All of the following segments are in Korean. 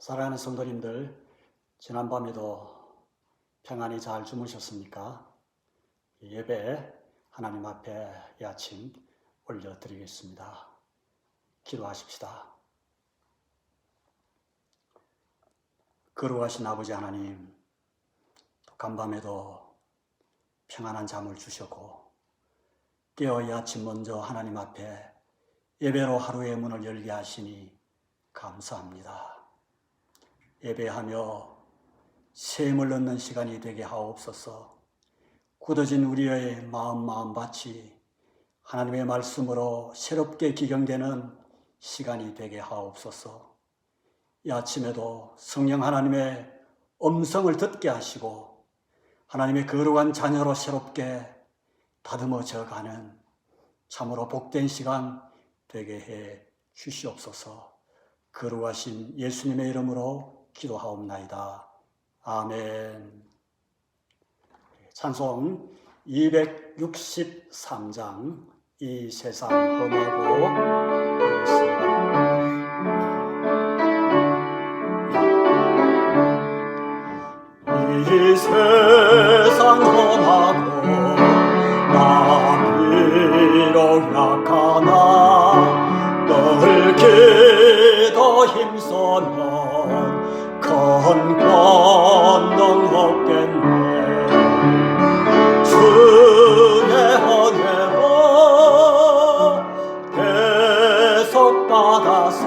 사랑하는 성도님들, 지난밤에도 평안히 잘 주무셨습니까? 예배 하나님 앞에 이 아침 올려드리겠습니다. 기도하십시다. 거룩하신 아버지 하나님, 간밤에도 평안한 잠을 주셨고 깨어 이 아침 먼저 하나님 앞에 예배로 하루의 문을 열게 하시니 감사합니다. 예배하며 샘을 얻는 시간이 되게 하옵소서. 굳어진 우리의 마음밭이 하나님의 말씀으로 새롭게 기경되는 시간이 되게 하옵소서. 이 아침에도 성령 하나님의 음성을 듣게 하시고 하나님의 거룩한 자녀로 새롭게 다듬어져 가는 참으로 복된 시간 되게 해 주시옵소서. 거룩하신 예수님의 이름으로 기도하옵나이다. 아멘. 찬송 263장 이 세상 험하고 그렇습니다. 이 세상 험하고 나 비록 약하나 늘 기도 힘써면 큰 권능 얻겠네. 주의 은혜로 계속받아서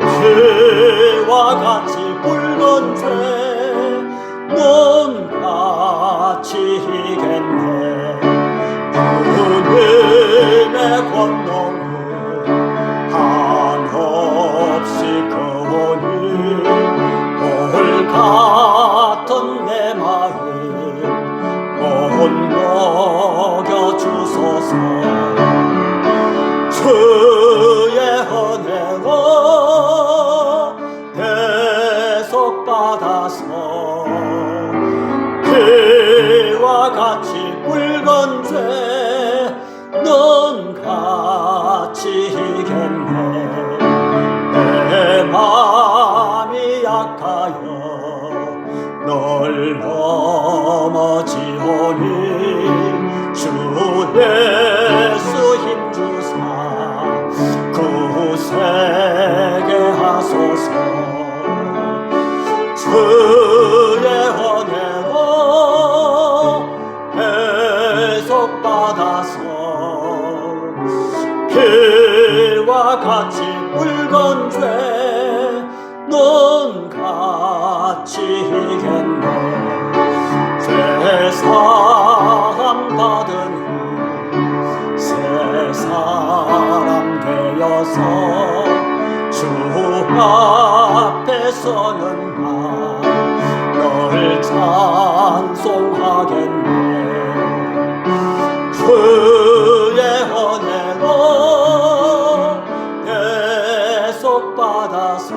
피와 같이 붉은 죄는 같이 이겠네. 주님의 권능은 한없이 크오니 돌 같은 내 마음 못 먹여주소서. 주의 은혜로 계속받아서 피와 같이 붉은 죄는 같이 이겠네. 내 마음이 약하여 널 넘어지오니 주 예수 힘주사 구세게 하소서. 주의 은혜로 계속받아서 피와 같이 붉은 죄는 같이 이겠네. 죄사함 받은 후 새 사람 되어서 주 앞에 서는 나 널 찬송하겠네. 주의 은혜로 계속받아서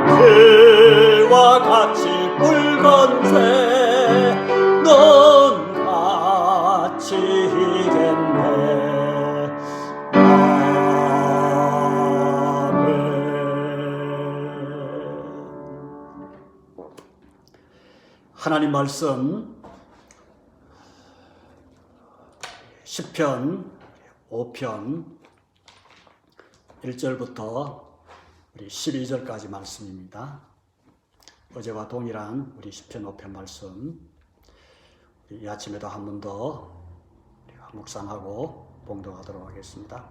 피와 같이 붉은 죄는 같이 이겠네. 아멘. 하나님 말씀 시편 5편 1절부터 우리 12절까지 말씀입니다. 어제와 동일한 우리 시편 5편 말씀 이 아침에도 한 번 더 묵상하고 봉독하도록 하겠습니다.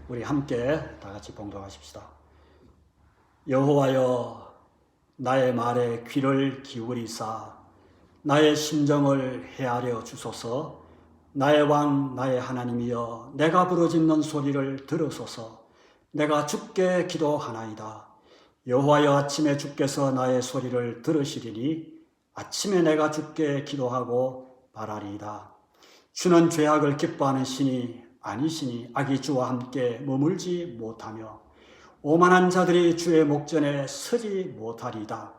우리 함께 다 같이 봉독하십시다. 여호와여, 나의 말에 귀를 기울이사 나의 심정을 헤아려 주소서. 나의 왕 나의 하나님이여, 내가 부르짖는 소리를 들으소서. 내가 주께 기도하나이다. 여호와여, 아침에 주께서 나의 소리를 들으시리니 아침에 내가 주께 기도하고 바라리이다. 주는 죄악을 기뻐하는 신이 아니시니 악이 주와 함께 머물지 못하며 오만한 자들이 주의 목전에 서지 못하리이다.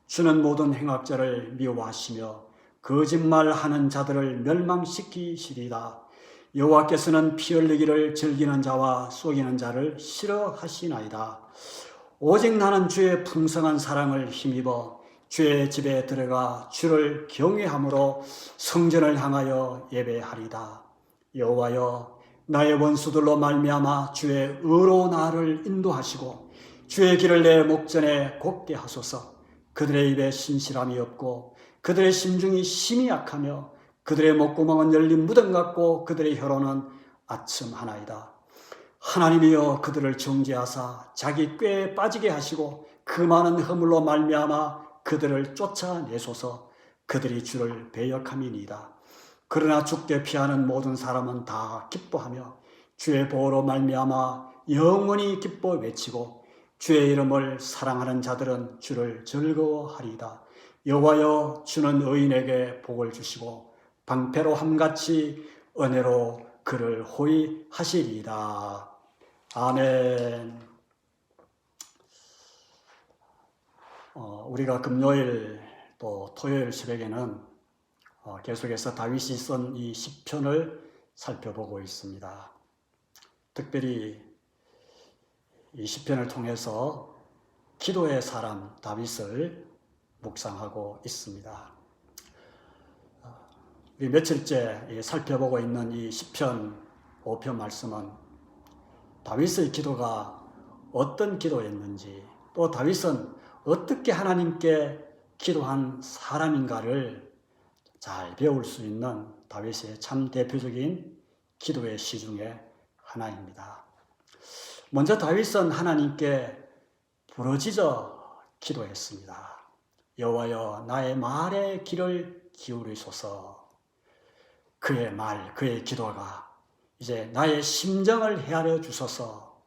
주는 모든 행악자를 미워하시며 거짓말하는 자들을 멸망시키시리다. 여호와께서는 피 흘리기를 즐기는 자와 속이는 자를 싫어하시나이다. 오직 나는 주의 풍성한 사랑을 힘입어 주의 집에 들어가 주를 경외함으로 성전을 향하여 예배하리다. 여호와여, 나의 원수들로 말미암아 주의 의로 나를 인도하시고 주의 길을 내 목전에 곱게 하소서. 그들의 입에 신실함이 없고 그들의 심중이 심히 약하며 그들의 목구멍은 열린 무덤 같고 그들의 혀로는 아첨하나이다. 하나님이여, 그들을 정죄하사 자기 꾀에 빠지게 하시고 그 많은 허물로 말미암아 그들을 쫓아내소서. 그들이 주를 배역함이니이다. 그러나 주께 피하는 모든 사람은 다 기뻐하며 주의 보호로 말미암아 영원히 기뻐 외치고 주의 이름을 사랑하는 자들은 주를 즐거워하리이다. 여호와여, 주는 의인에게 복을 주시고 방패로 함같이 은혜로 그를 호위하시리이다. 아멘. 우리가 금요일 또 토요일 새벽에는 계속해서 다윗이 쓴 이 시편을 살펴보고 있습니다. 특별히 이 시편을 통해서 기도의 사람 다윗을 묵상하고 있습니다. 우리 며칠째 살펴보고 있는 이 시편 5편 말씀은 다윗의 기도가 어떤 기도였는지, 또 다윗은 어떻게 하나님께 기도한 사람인가를 잘 배울 수 있는 다윗의 참 대표적인 기도의 시 중에 하나입니다. 먼저 다윗은 하나님께 부르짖어 기도했습니다. 여호와여, 나의 말에 귀를 기울이소서. 그의 말, 그의 기도가 이제 나의 심정을 헤아려 주소서.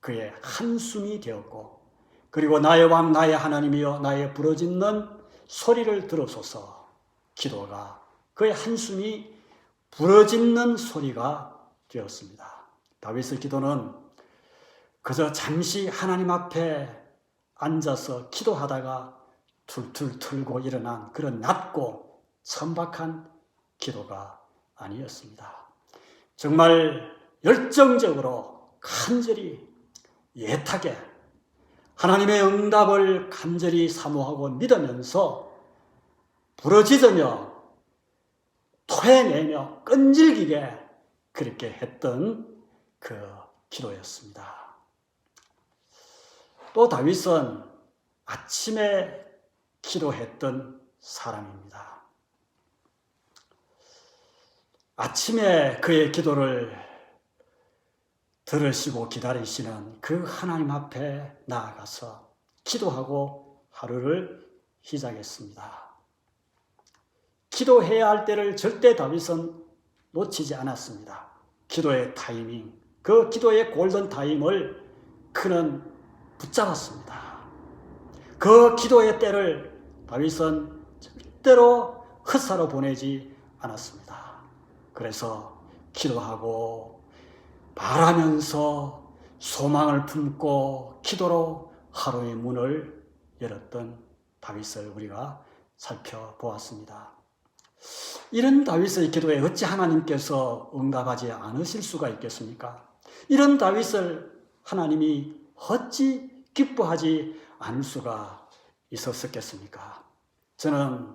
그의 한숨이 되었고, 그리고 나의 왕, 나의 하나님이여, 나의 부르짖는 소리를 들으소서. 기도가, 그의 한숨이 부르짖는 소리가 되었습니다. 다윗의 기도는 그저 잠시 하나님 앞에 앉아서 기도하다가 툴툴 털고 일어난 그런 낮고 천박한 기도가 아니었습니다. 정말 열정적으로 간절히 애타게 하나님의 응답을 간절히 사모하고 믿으면서 부르짖으며 토해내며 끈질기게 그렇게 했던 그 기도였습니다. 또 다윗은 아침에 기도했던 사람입니다. 아침에 그의 기도를 들으시고 기다리시는 그 하나님 앞에 나아가서 기도하고 하루를 시작했습니다. 기도해야 할 때를 절대 다윗은 놓치지 않았습니다. 기도의 타이밍, 그 기도의 골든 타임을 그는 붙잡았습니다. 그 기도의 때를 다윗은 절대로 헛사로 보내지 않았습니다. 그래서 기도하고 말하면서 소망을 품고 기도로 하루의 문을 열었던 다윗을 우리가 살펴보았습니다. 이런 다윗의 기도에 어찌 하나님께서 응답하지 않으실 수가 있겠습니까? 이런 다윗을 하나님이 어찌 기뻐하지 않을 수가 있었겠습니까? 저는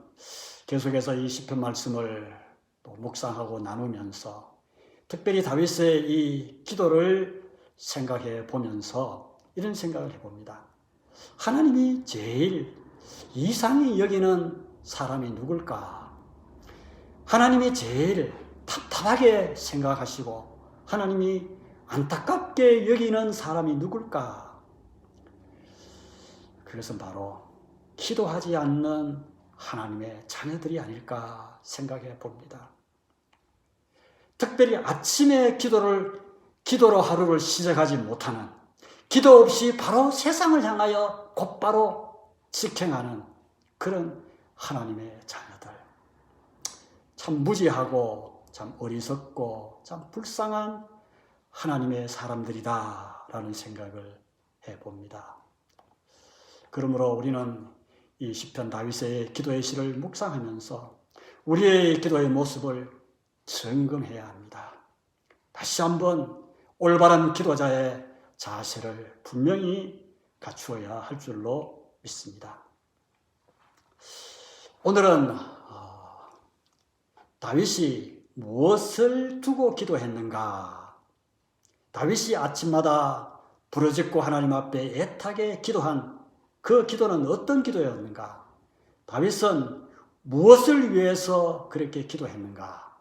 계속해서 이 시편 말씀을 또 묵상하고 나누면서 특별히 다윗의 이 기도를 생각해 보면서 이런 생각을 해봅니다. 하나님이 제일 이상히 여기는 사람이 누굴까? 하나님이 제일 답답하게 생각하시고 하나님이 안타깝게 여기는 사람이 누굴까? 그것은 바로 기도하지 않는 하나님의 자녀들이 아닐까 생각해 봅니다. 특별히 아침에 기도로 하루를 시작하지 못하는, 기도 없이 바로 세상을 향하여 곧바로 직행하는 그런 하나님의 자녀들. 참 무지하고 참 어리석고 참 불쌍한 하나님의 사람들이다라는 생각을 해봅니다. 그러므로 우리는 이 시편 다윗의 기도의 시를 묵상하면서 우리의 기도의 모습을 점검해야 합니다. 다시 한번 올바른 기도자의 자세를 분명히 갖추어야 할 줄로 믿습니다. 오늘은 다윗이 무엇을 두고 기도했는가? 다윗이 아침마다 부르짖고 하나님 앞에 애타게 기도한 그 기도는 어떤 기도였는가? 다윗은 무엇을 위해서 그렇게 기도했는가?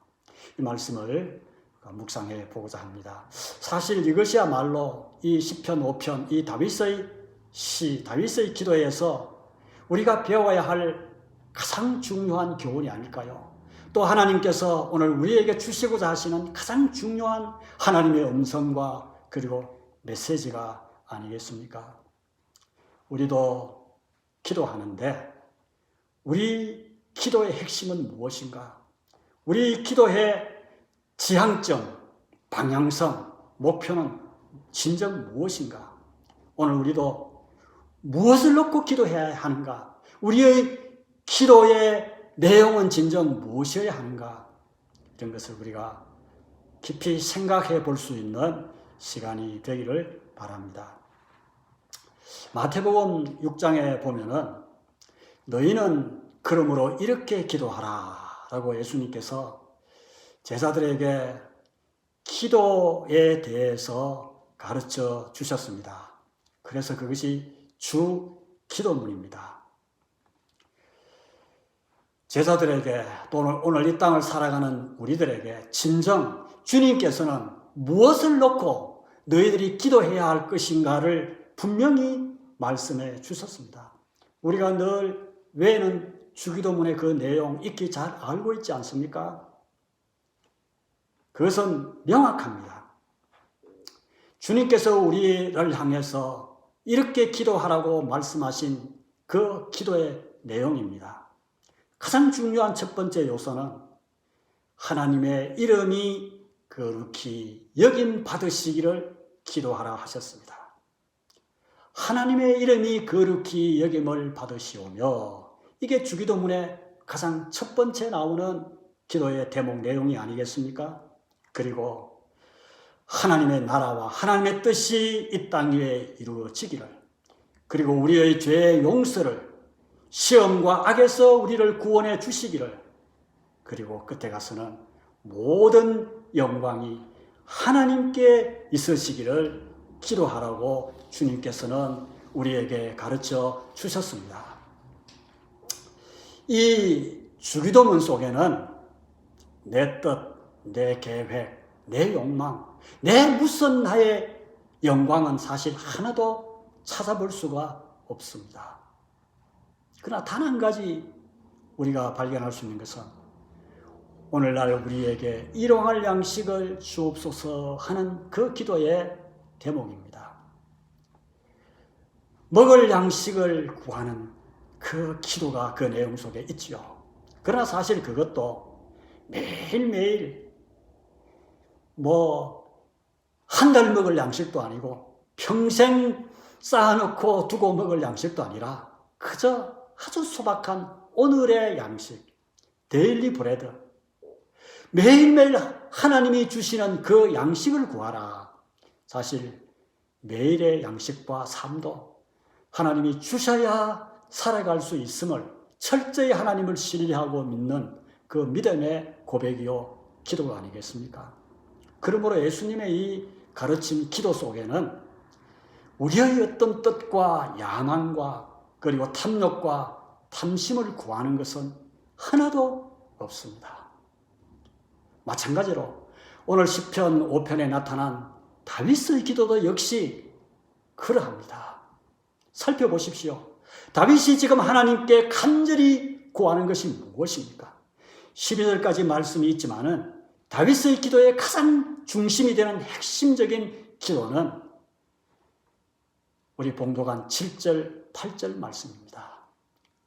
이 말씀을 묵상해 보고자 합니다. 사실 이것이야말로 이 시편 5편, 이 다윗의 기도에서 우리가 배워야 할 가장 중요한 교훈이 아닐까요? 또 하나님께서 오늘 우리에게 주시고자 하시는 가장 중요한 하나님의 음성과 그리고 메시지가 아니겠습니까? 우리도 기도하는데 우리 기도의 핵심은 무엇인가? 우리 기도의 지향점, 방향성, 목표는 진정 무엇인가? 오늘 우리도 무엇을 놓고 기도해야 하는가? 우리의 기도의 내용은 진정 무엇이어야 하는가? 이런 것을 우리가 깊이 생각해 볼 수 있는 시간이 되기를 바랍니다. 마태복음 6장에 보면은 너희는 그러므로 이렇게 기도하라 라고 예수님께서 제자들에게 기도에 대해서 가르쳐 주셨습니다. 그래서 그것이 주 기도문입니다. 제자들에게 또는 오늘 이 땅을 살아가는 우리들에게 진정 주님께서는 무엇을 놓고 너희들이 기도해야 할 것인가를 분명히 말씀해 주셨습니다. 우리가 늘 외에는 주기도문의 그 내용 익히 잘 알고 있지 않습니까? 그것은 명확합니다. 주님께서 우리를 향해서 이렇게 기도하라고 말씀하신 그 기도의 내용입니다. 가장 중요한 첫 번째 요소는 하나님의 이름이 거룩히 여김 받으시기를 기도하라 하셨습니다. 하나님의 이름이 거룩히 여김을 받으시오며 이게 주기도문의 가장 첫 번째 나오는 기도의 대목 내용이 아니겠습니까? 그리고 하나님의 나라와 하나님의 뜻이 이 땅 위에 이루어지기를, 그리고 우리의 죄의 용서를, 시험과 악에서 우리를 구원해 주시기를, 그리고 끝에 가서는 모든 영광이 하나님께 있으시기를 기도하라고 주님께서는 우리에게 가르쳐 주셨습니다. 이 주기도문 속에는 내 뜻, 내 계획, 내 욕망, 내 무슨 나의 영광은 사실 하나도 찾아볼 수가 없습니다. 그러나 단 한 가지 우리가 발견할 수 있는 것은 오늘날 우리에게 일용할 양식을 주옵소서 하는 그 기도의 대목입니다. 먹을 양식을 구하는 그 기도가 그 내용 속에 있지요. 그러나 사실 그것도 매일매일 한 달 먹을 양식도 아니고 평생 쌓아놓고 두고 먹을 양식도 아니라 그저 아주 소박한 오늘의 양식, 데일리 브레드, 매일매일 하나님이 주시는 그 양식을 구하라. 사실 매일의 양식과 삶도 하나님이 주셔야 살아갈 수 있음을 철저히 하나님을 신뢰하고 믿는 그 믿음의 고백이요 기도가 아니겠습니까? 그러므로 예수님의 이 가르침 기도 속에는 우리의 어떤 뜻과 야망과 그리고 탐욕과 탐심을 구하는 것은 하나도 없습니다. 마찬가지로 오늘 시편 5편에 나타난 다윗의 기도도 역시 그러합니다. 살펴보십시오. 다윗이 지금 하나님께 간절히 구하는 것이 무엇입니까? 12절까지 말씀이 있지만은 다윗의 기도의 가장 중심이 되는 핵심적인 기도는 우리 봉독한 7절, 8절 말씀입니다.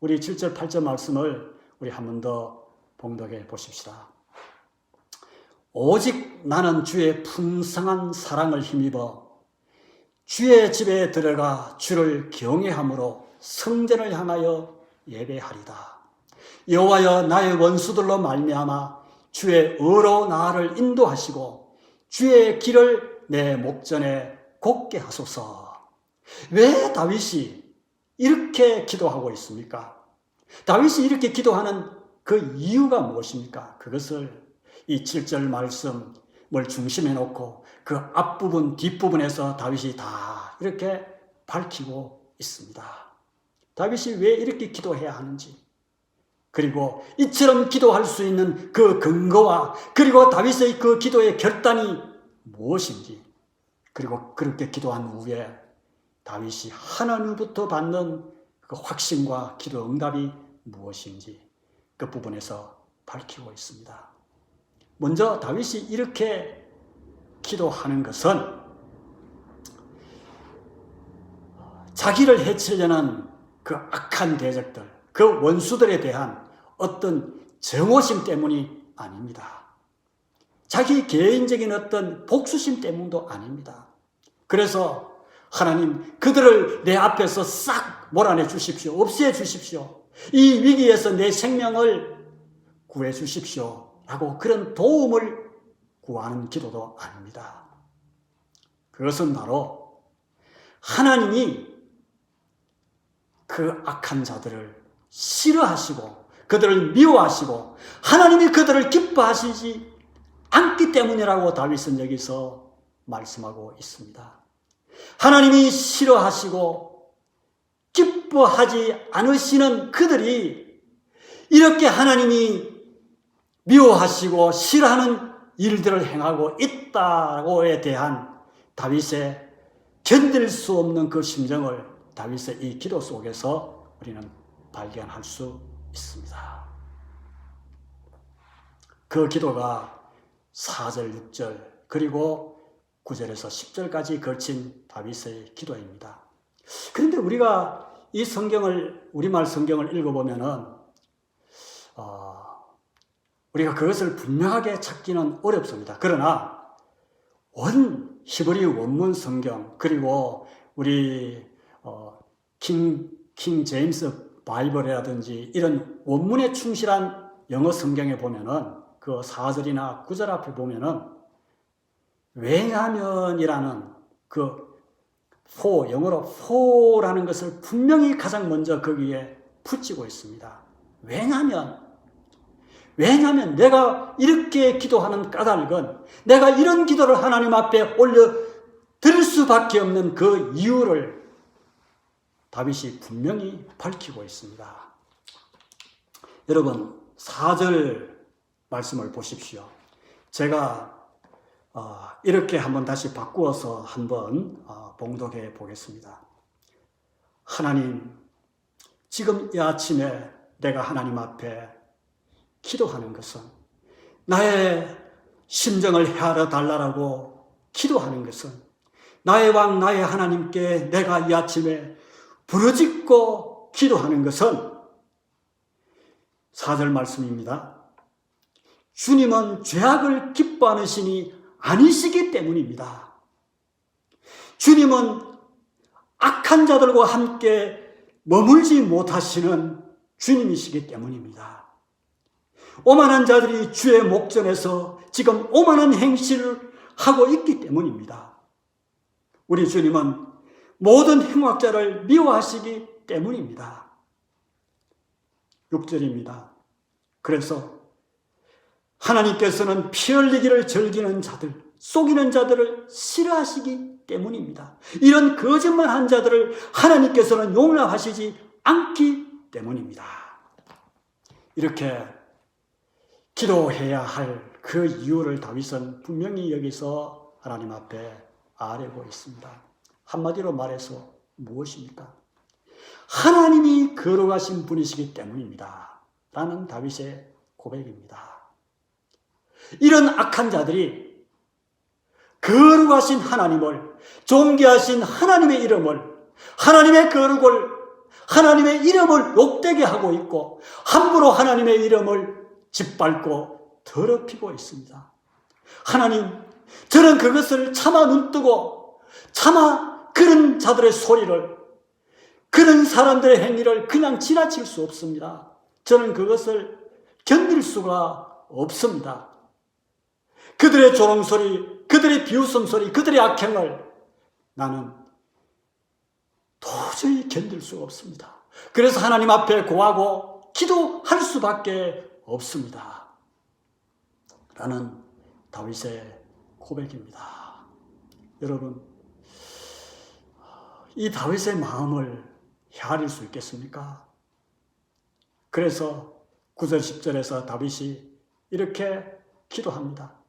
우리 7절, 8절 말씀을 우리 한 번 더 봉독해 보십시다. 오직 나는 주의 풍성한 사랑을 힘입어 주의 집에 들어가 주를 경외함으로 성전을 향하여 예배하리다. 여호와여 나의 원수들로 말미암아 주의 의로 나를 인도하시고 주의 길을 내 목전에 곱게 하소서. 왜 다윗이 이렇게 기도하고 있습니까? 다윗이 이렇게 기도하는 그 이유가 무엇입니까? 그것을 이 7절 말씀을 중심에 놓고 그 앞부분, 뒷부분에서 다윗이 다 이렇게 밝히고 있습니다. 다윗이 왜 이렇게 기도해야 하는지, 그리고 이처럼 기도할 수 있는 그 근거와 그리고 다윗의 그 기도의 결단이 무엇인지, 그리고 그렇게 기도한 후에 다윗이 하나님부터 받는 그 확신과 기도 응답이 무엇인지 그 부분에서 밝히고 있습니다. 먼저 다윗이 이렇게 기도하는 것은 자기를 해치려는 그 악한 대적들, 그 원수들에 대한 어떤 정오심 때문이 아닙니다. 자기 개인적인 어떤 복수심 때문도 아닙니다. 그래서 하나님, 그들을 내 앞에서 싹 몰아내 주십시오. 없애 주십시오. 이 위기에서 내 생명을 구해 주십시오. 라고 그런 도움을 구하는 기도도 아닙니다. 그것은 바로 하나님이 그 악한 자들을 싫어하시고 그들을 미워하시고 하나님이 그들을 기뻐하시지 않기 때문이라고 다윗은 여기서 말씀하고 있습니다. 하나님이 싫어하시고 기뻐하지 않으시는 그들이 이렇게 하나님이 미워하시고 싫어하는 일들을 행하고 있다고에 대한 다윗의 견딜 수 없는 그 심정을 다윗의 이 기도 속에서 우리는 발견할 수 있습니다. 그 기도가 4절, 6절 그리고 9절에서 10절까지 걸친 다윗의 기도입니다. 그런데 우리가 이 성경을, 우리말 성경을 읽어보면은 우리가 그것을 분명하게 찾기는 어렵습니다. 그러나 히브리 원문 성경 그리고 우리 킹 제임스 바이블이라든지 이런 원문에 충실한 영어 성경에 보면은 그 4절이나 9절 앞에 보면은 왜냐면이라는 그 영어로 for라는 것을 분명히 가장 먼저 거기에 붙이고 있습니다. 왜냐면 내가 이렇게 기도하는 까닭은 내가 이런 기도를 하나님 앞에 올려 드릴 수밖에 없는 그 이유를 다윗이 분명히 밝히고 있습니다. 여러분 4절 말씀을 보십시오. 제가 이렇게 한번 다시 바꾸어서 한번 봉독해 보겠습니다. 하나님, 지금 이 아침에 내가 하나님 앞에 기도하는 것은 나의 심정을 헤아려 달라고 기도하는 것은 나의 왕 나의 하나님께 내가 이 아침에 부르짖고 기도하는 것은 4절 말씀입니다. 주님은 죄악을 기뻐하시니 아니시기 때문입니다. 주님은 악한 자들과 함께 머물지 못하시는 주님이시기 때문입니다. 오만한 자들이 주의 목전에서 지금 오만한 행실을 하고 있기 때문입니다. 우리 주님은 모든 행악자를 미워하시기 때문입니다. 6절입니다. 그래서 하나님께서는 피 흘리기를 즐기는 자들, 속이는 자들을 싫어하시기 때문입니다. 이런 거짓말한 자들을 하나님께서는 용납하시지 않기 때문입니다. 이렇게 기도해야 할 그 이유를 다윗은 분명히 여기서 하나님 앞에 아뢰고 있습니다. 한마디로 말해서 무엇입니까? 하나님이 거룩하신 분이시기 때문입니다. 라는 다윗의 고백입니다. 이런 악한 자들이 거룩하신 하나님을, 존귀하신 하나님의 이름을, 하나님의 거룩을, 하나님의 이름을 욕되게 하고 있고 함부로 하나님의 이름을 짓밟고 더럽히고 있습니다. 하나님, 저는 그것을 차마 눈뜨고 차마 그런 자들의 소리를, 그런 사람들의 행위를 그냥 지나칠 수 없습니다. 저는 그것을 견딜 수가 없습니다. 그들의 조롱소리, 그들의 비웃음 소리, 그들의 악행을 나는 도저히 견딜 수가 없습니다. 그래서 하나님 앞에 고하고 기도할 수밖에 없습니다. 라는 다윗의 고백입니다. 여러분, 이 다윗의 마음을 헤아릴 수 있겠습니까? 그래서 9절 10절에서 다윗이 이렇게 기도합니다.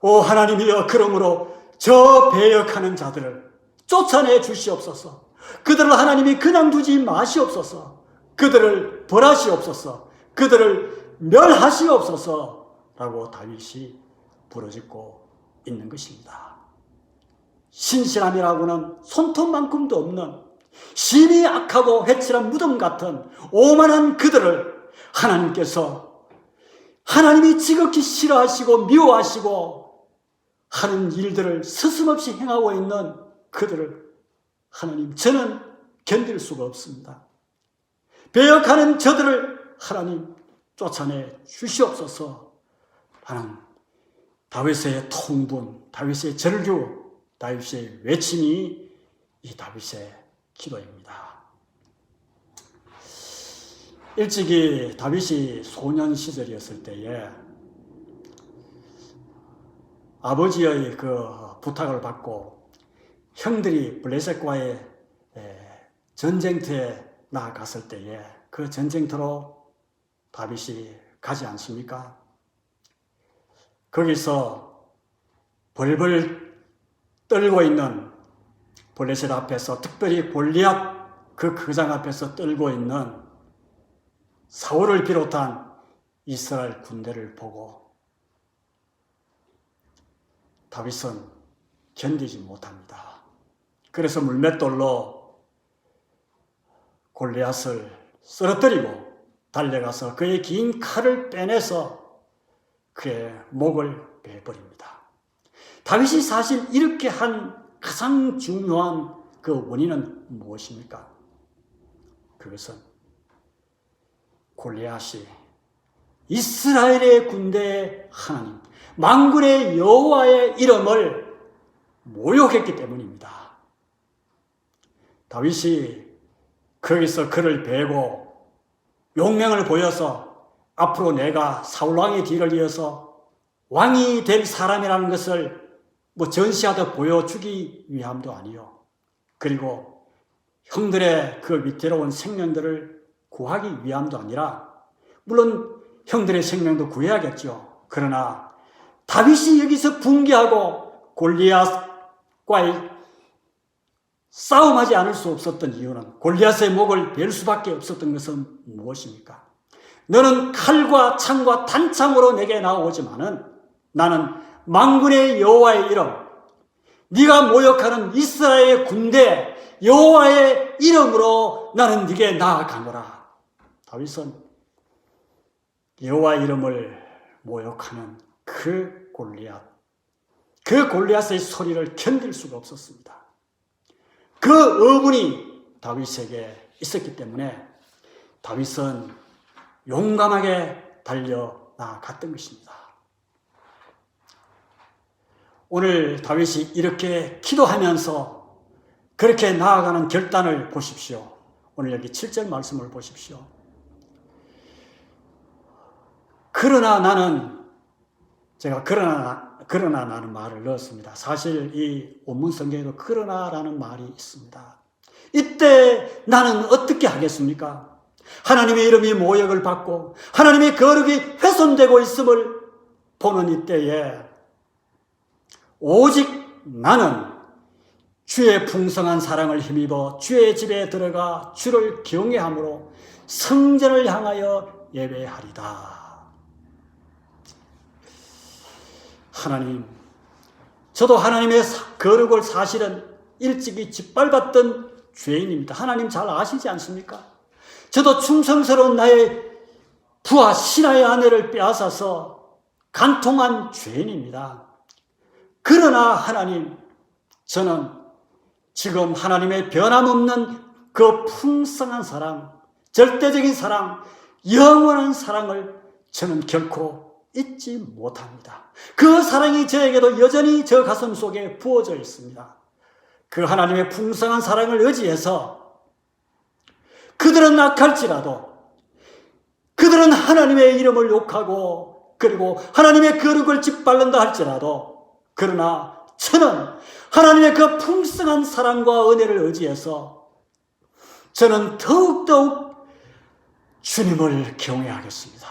오 하나님이여, 그러므로 저 배역하는 자들을 쫓아내 주시옵소서. 그들을 하나님이 그냥 두지 마시옵소서. 그들을 벌하시옵소서. 그들을 멸하시옵소서. 라고 다윗이 부르짖고 있는 것입니다. 신실함이라고는 손톱만큼도 없는 심히 악하고 회칠한 무덤 같은 오만한 그들을 하나님께서, 하나님이 지극히 싫어하시고 미워하시고 하는 일들을 스스럼없이 행하고 있는 그들을 하나님, 저는 견딜 수가 없습니다. 배역하는 저들을 하나님 쫓아내 주시옵소서 하는 다윗의 통분, 다윗의 절규, 다윗의 외침이 이 다윗의 기도입니다. 일찍이 다윗이 소년 시절이었을 때에 아버지의 그 부탁을 받고 형들이 블레셋과의 전쟁터에 나아갔을 때에 그 전쟁터로 다윗이 가지 않습니까? 거기서 벌벌 떨고 있는 블레셋 앞에서, 특별히 골리앗 그 거장 앞에서 떨고 있는 사울을 비롯한 이스라엘 군대를 보고 다윗은 견디지 못합니다. 그래서 물맷돌로 골리앗을 쓰러뜨리고 달려가서 그의 긴 칼을 빼내서 그의 목을 베버립니다. 다윗이 사실 이렇게 한 가장 중요한 그 원인은 무엇입니까? 그것은 골리앗이 이스라엘의 군대의 하나님, 만군의 여호와의 이름을 모욕했기 때문입니다. 다윗이 거기서 그를 베고 용맹을 보여서 앞으로 내가 사울왕의 뒤를 이어서 왕이 될 사람이라는 것을 전시하듯 보여주기 위함도 아니요, 그리고 형들의 그 위태로운 생명들을 구하기 위함도 아니라, 물론 형들의 생명도 구해야겠죠. 그러나 다윗이 여기서 붕괴하고 골리앗과의 싸움하지 않을 수 없었던 이유는, 골리앗의 목을 벨 수밖에 없었던 것은 무엇입니까? 너는 칼과 창과 단창으로 내게 나오지만은 나는 만군의 여호와의 이름, 네가 모욕하는 이스라엘의 군대 여호와의 이름으로 나는 네게 나아가노라. 다윗은 여호와의 이름을 모욕하는 그 골리앗의 소리를 견딜 수가 없었습니다. 그 어분이 다윗에게 있었기 때문에 다윗은 용감하게 달려나갔던 것입니다. 오늘 다윗이 이렇게 기도하면서 그렇게 나아가는 결단을 보십시오. 오늘 여기 7절 말씀을 보십시오. 그러나 나는, 제가 그러나 나는 말을 넣었습니다. 사실 이 원문 성경에도 그러나라는 말이 있습니다. 이때 나는 어떻게 하겠습니까? 하나님의 이름이 모욕을 받고 하나님의 거룩이 훼손되고 있음을 보는 이때에 오직 나는 주의 풍성한 사랑을 힘입어 주의 집에 들어가 주를 경외함으로 성전을 향하여 예배하리다. 하나님, 저도 하나님의 거룩을 사실은 일찍이 짓밟았던 죄인입니다. 하나님 잘 아시지 않습니까? 저도 충성스러운 나의 부하 신하의 아내를 빼앗아서 간통한 죄인입니다. 그러나 하나님, 저는 지금 하나님의 변함없는 그 풍성한 사랑, 절대적인 사랑, 영원한 사랑을 저는 결코 잊지 못합니다. 그 사랑이 저에게도 여전히 저 가슴 속에 부어져 있습니다. 그 하나님의 풍성한 사랑을 의지해서 그들은 악할지라도, 그들은 하나님의 이름을 욕하고 그리고 하나님의 거룩을 짓밟는다 할지라도, 그러나 저는 하나님의 그 풍성한 사랑과 은혜를 의지해서 저는 더욱더욱 주님을 경외하겠습니다.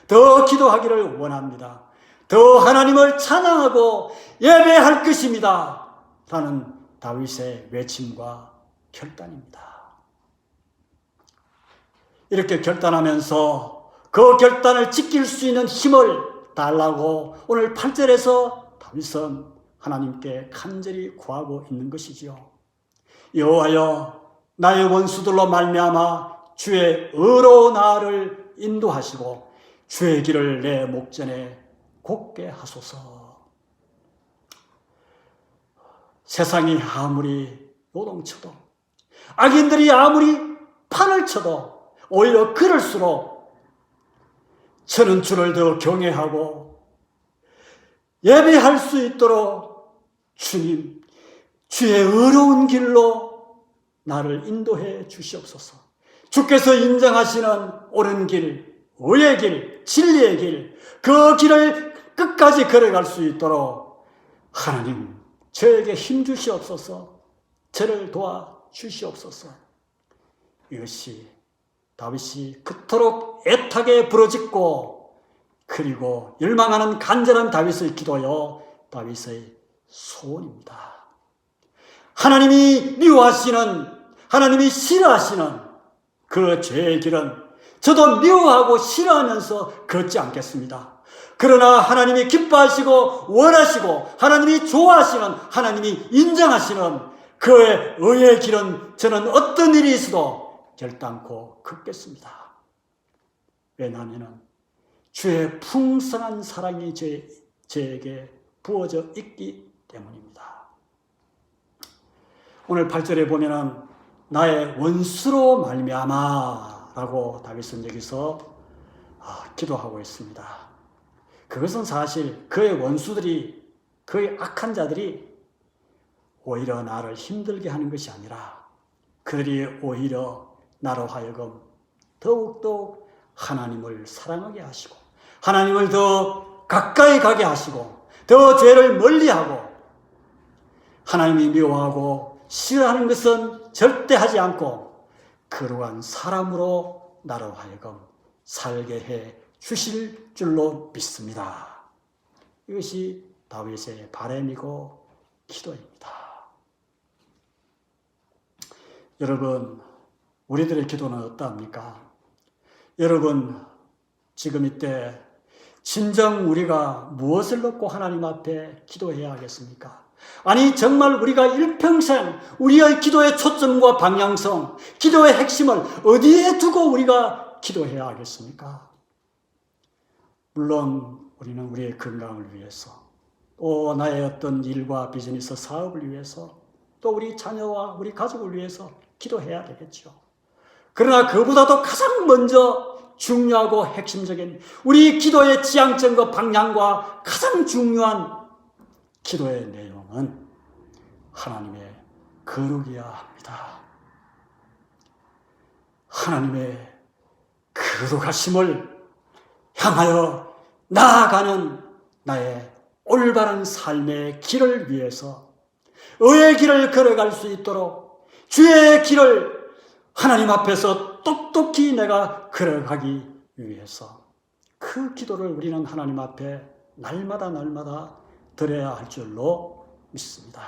더 기도하기를 원합니다. 더 하나님을 찬양하고 예배할 것입니다. 라는 다윗의 외침과 결단입니다. 이렇게 결단하면서 그 결단을 지킬 수 있는 힘을 달라고 오늘 8절에서 다윗은 하나님께 간절히 구하고 있는 것이지요. 여호와여, 나의 원수들로 말미암아 주의 의로운 나를 인도하시고 주의 길을 내 목전에 곱게 하소서. 세상이 아무리 요동쳐도, 악인들이 아무리 판을 쳐도 오히려 그럴수록 저는 주를 더 경외하고 예배할 수 있도록 주님, 주의 의로운 길로 나를 인도해 주시옵소서. 주께서 인정하시는 옳은 길, 의의 길, 진리의 길, 그 길을 끝까지 걸어갈 수 있도록 하나님 저에게 힘 주시옵소서. 저를 도와 주시옵소서. 이것이 다윗이 그토록 애타게 부르짖고 그리고 열망하는 간절한 다윗의 기도요, 다윗의 소원입니다. 하나님이 미워하시는, 하나님이 싫어하시는 그 죄의 길은 저도 미워하고 싫어하면서 걷지 않겠습니다. 그러나 하나님이 기뻐하시고 원하시고 하나님이 좋아하시는, 하나님이 인정하시는 그의 의의 길은 저는 어떤 일이 있어도 결단코 걷겠습니다. 왜냐하면 주의 풍성한 사랑이 저에게 부어져 있기 때문입니다. 오늘 8절에 보면은 나의 원수로 말미암아 라고 다윗은 여기서 기도하고 있습니다. 그것은 사실 그의 원수들이, 그의 악한 자들이 오히려 나를 힘들게 하는 것이 아니라 그들이 오히려 나로 하여금 더욱더 하나님을 사랑하게 하시고 하나님을 더 가까이 가게 하시고 더 죄를 멀리하고 하나님이 미워하고 싫어하는 것은 절대 하지 않고 거룩한 사람으로 나로 하여금 살게 해 주실 줄로 믿습니다. 이것이 다윗의 바람이고 기도입니다. 여러분, 우리들의 기도는 어떠합니까? 여러분, 지금 이때 진정 우리가 무엇을 놓고 하나님 앞에 기도해야 하겠습니까? 아니, 정말 우리가 일평생 우리의 기도의 초점과 방향성, 기도의 핵심을 어디에 두고 우리가 기도해야 하겠습니까? 물론 우리는 우리의 건강을 위해서, 또 나의 어떤 일과 비즈니스 사업을 위해서, 또 우리 자녀와 우리 가족을 위해서 기도해야 되겠죠. 그러나 그보다도 가장 먼저 중요하고 핵심적인 우리 기도의 지향점과 방향과 가장 중요한 기도의 내용은 하나님의 거룩이어야 합니다. 하나님의 거룩하심을 향하여 나아가는 나의 올바른 삶의 길을 위해서 의의 길을 걸어갈 수 있도록 주의 길을 하나님 앞에서 똑똑히 내가 걸어가기 위해서 그 기도를 우리는 하나님 앞에 날마다 드려야 할 줄로 믿습니다.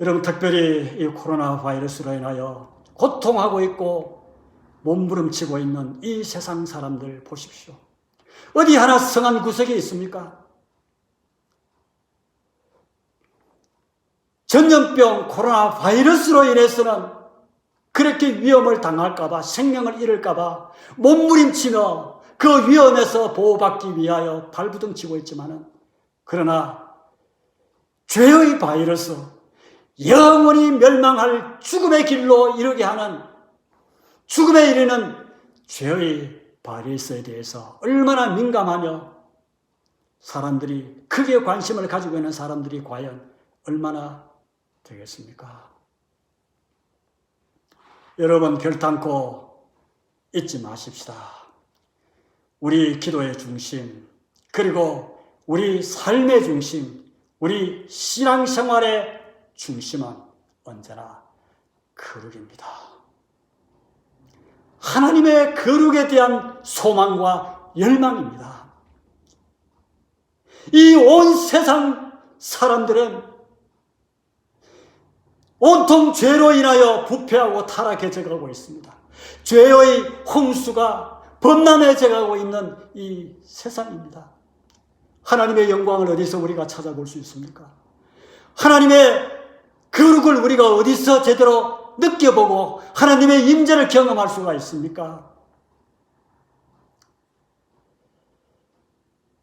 여러분, 특별히 이 코로나 바이러스로 인하여 고통하고 있고 몸부림치고 있는 이 세상 사람들 보십시오. 어디 하나 성한 구석에 있습니까? 전염병 코로나 바이러스로 인해서는 그렇게 위험을 당할까봐, 생명을 잃을까봐 몸부림치며 그 위험에서 보호받기 위하여 발부둥치고 있지만은, 그러나 죄의 바이러스, 영원히 멸망할 죽음의 길로 이르게 하는, 죽음에 이르는 죄의 바리새에 대해서 얼마나 민감하며 사람들이 크게 관심을 가지고 있는 사람들이 과연 얼마나 되겠습니까? 여러분, 결단코 잊지 마십시다. 우리 기도의 중심, 그리고 우리 삶의 중심, 우리 신앙생활의 중심은 언제나 거룩입니다. 하나님의 거룩에 대한 소망과 열망입니다. 이 온 세상 사람들은 온통 죄로 인하여 부패하고 타락해져 가고 있습니다. 죄의 홍수가 범람해져 가고 있는 이 세상입니다. 하나님의 영광을 어디서 우리가 찾아볼 수 있습니까? 하나님의 거룩을 우리가 어디서 제대로 느껴보고 하나님의 임재를 경험할 수가 있습니까?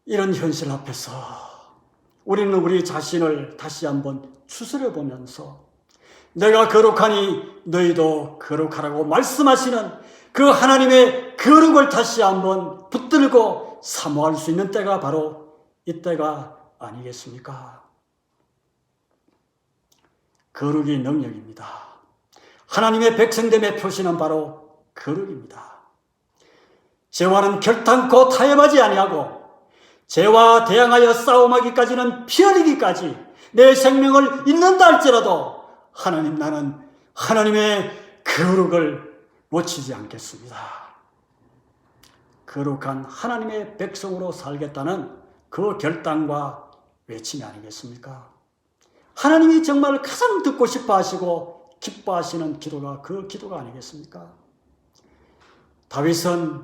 이런 현실 앞에서 우리는 우리 자신을 다시 한번 추스려 보면서 내가 거룩하니 너희도 거룩하라고 말씀하시는 그 하나님의 거룩을 다시 한번 붙들고 사모할 수 있는 때가 바로 이때가 아니겠습니까? 거룩이 능력입니다. 하나님의 백성됨의 표시는 바로 거룩입니다. 죄와는 결단코 타협하지 아니하고 죄와 대항하여 싸움하기까지는 피 흘리기까지 내 생명을 잃는다 할지라도 하나님, 나는 하나님의 거룩을 놓치지 않겠습니다. 거룩한 하나님의 백성으로 살겠다는 그 결단과 외침이 아니겠습니까? 하나님이 정말 가장 듣고 싶어 하시고 기뻐하시는 기도가 그 기도가 아니겠습니까? 다윗은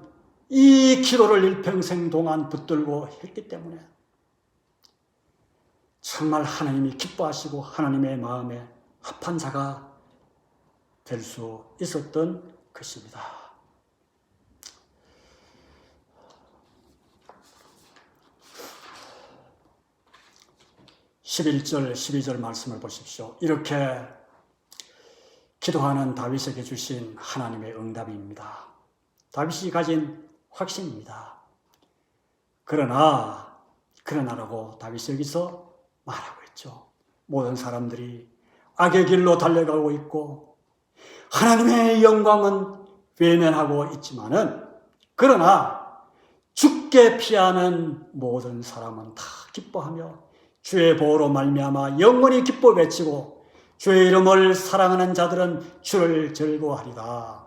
이 기도를 일평생 동안 붙들고 했기 때문에 정말 하나님이 기뻐하시고 하나님의 마음에 합한 자가 될 수 있었던 것입니다. (11절) (12절) 말씀을 보십시오. 이렇게 기도하는 다윗에게 주신 하나님의 응답입니다. 다윗이 가진 확신입니다. 그러나라고 다윗이 여기서 말하고 있죠. 모든 사람들이 악의 길로 달려가고 있고 하나님의 영광은 외면하고 있지만은, 그러나 주께 피하는 모든 사람은 다 기뻐하며 주의 보호로 말미암아 영원히 기뻐 외치고 주의 이름을 사랑하는 자들은 주를 즐거워하리다.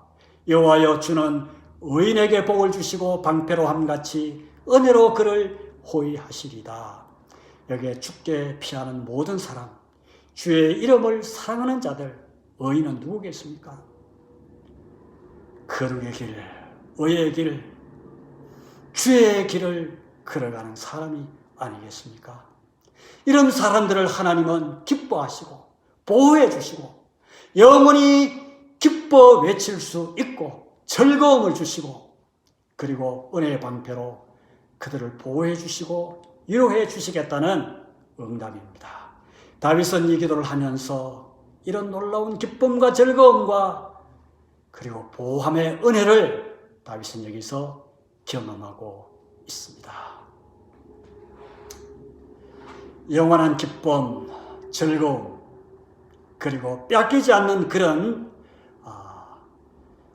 여호와여, 주는 의인에게 복을 주시고 방패로함같이 은혜로 그를 호위하시리다. 여기에 주께 피하는 모든 사람, 주의 이름을 사랑하는 자들, 의인은 누구겠습니까? 거룩의 길, 의의 길, 주의 길을 걸어가는 사람이 아니겠습니까? 이런 사람들을 하나님은 기뻐하시고 보호해 주시고 영원히 기뻐 외칠 수 있고 즐거움을 주시고, 그리고 은혜의 방패로 그들을 보호해 주시고 위로해 주시겠다는 응답입니다. 다윗은 이 기도를 하면서 이런 놀라운 기쁨과 즐거움과 그리고 보호함의 은혜를 다윗은 여기서 경험하고 있습니다. 영원한 기쁨, 즐거움, 그리고 뺏기지 않는 그런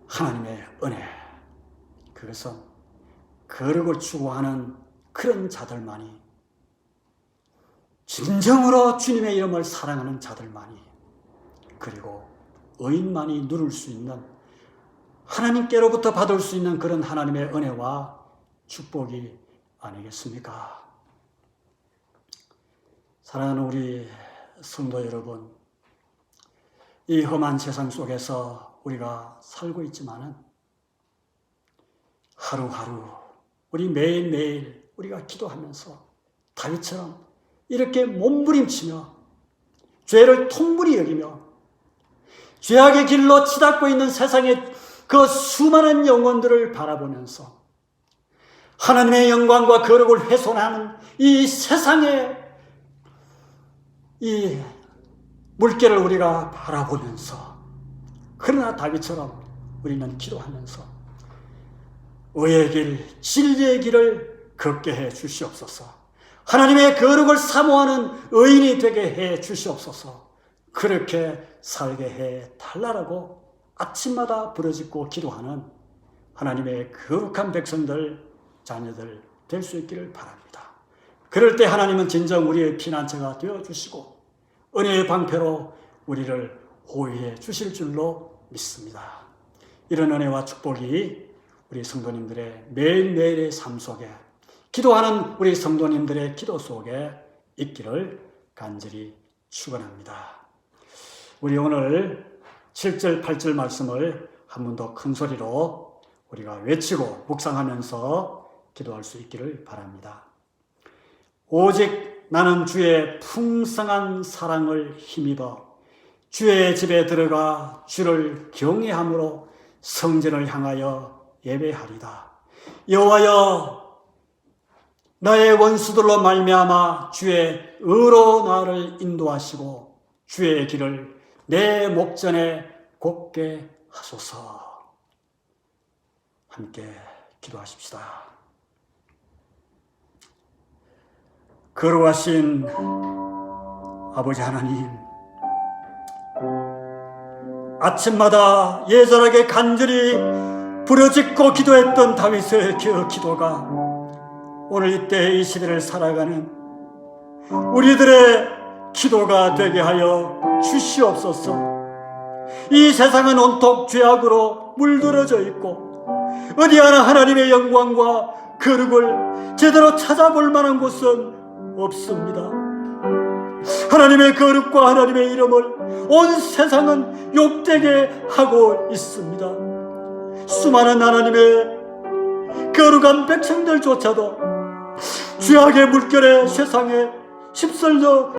하나님의 은혜, 그것은 거룩을 추구하는 그런 자들만이, 진정으로 주님의 이름을 사랑하는 자들만이, 그리고 의인만이 누릴 수 있는, 하나님께로부터 받을 수 있는 그런 하나님의 은혜와 축복이 아니겠습니까? 사랑하는 우리 성도 여러분, 이 험한 세상 속에서 우리가 살고 있지만은 하루하루, 우리 매일매일 우리가 기도하면서 다윗처럼 이렇게 몸부림치며 죄를 통분히 여기며 죄악의 길로 치닫고 있는 세상의 그 수많은 영혼들을 바라보면서 하나님의 영광과 거룩을 훼손하는 이 세상의 이 물결을 우리가 바라보면서, 그러나 다윗처럼 우리는 기도하면서 의의 길, 진리의 길을 걷게 해 주시옵소서. 하나님의 거룩을 사모하는 의인이 되게 해 주시옵소서. 그렇게 살게 해 달라라고 아침마다 부르짖고 기도하는 하나님의 거룩한 백성들, 자녀들 될 수 있기를 바랍니다. 그럴 때 하나님은 진정 우리의 피난처가 되어주시고 은혜의 방패로 우리를 호위해 주실 줄로 믿습니다. 이런 은혜와 축복이 우리 성도님들의 매일매일의 삶 속에, 기도하는 우리 성도님들의 기도 속에 있기를 간절히 축원합니다. 우리 오늘 7절, 8절 말씀을 한 번 더 큰 소리로 우리가 외치고 묵상하면서 기도할 수 있기를 바랍니다. 오직 나는 주의 풍성한 사랑을 힘입어 주의 집에 들어가 주를 경외함으로 성전을 향하여 예배하리다. 여호와여, 나의 원수들로 말미암아 주의 의로 나를 인도하시고 주의 길을 내 목전에 곱게 하소서. 함께 기도하십시다. 거룩하신 아버지 하나님, 아침마다 예전하게 간절히 부르짖고 기도했던 다윗의 그 기도가 오늘 이때 이 시대를 살아가는 우리들의 기도가 되게 하여 주시옵소서. 이 세상은 온통 죄악으로 물들어져 있고 어디 하나 하나님의 영광과 거룩을 제대로 찾아볼 만한 곳은 없습니다. 하나님의 거룩과 하나님의 이름을 온 세상은 욕되게 하고 있습니다. 수많은 하나님의 거룩한 백성들조차도 죄악의 물결에 세상에 휩쓸려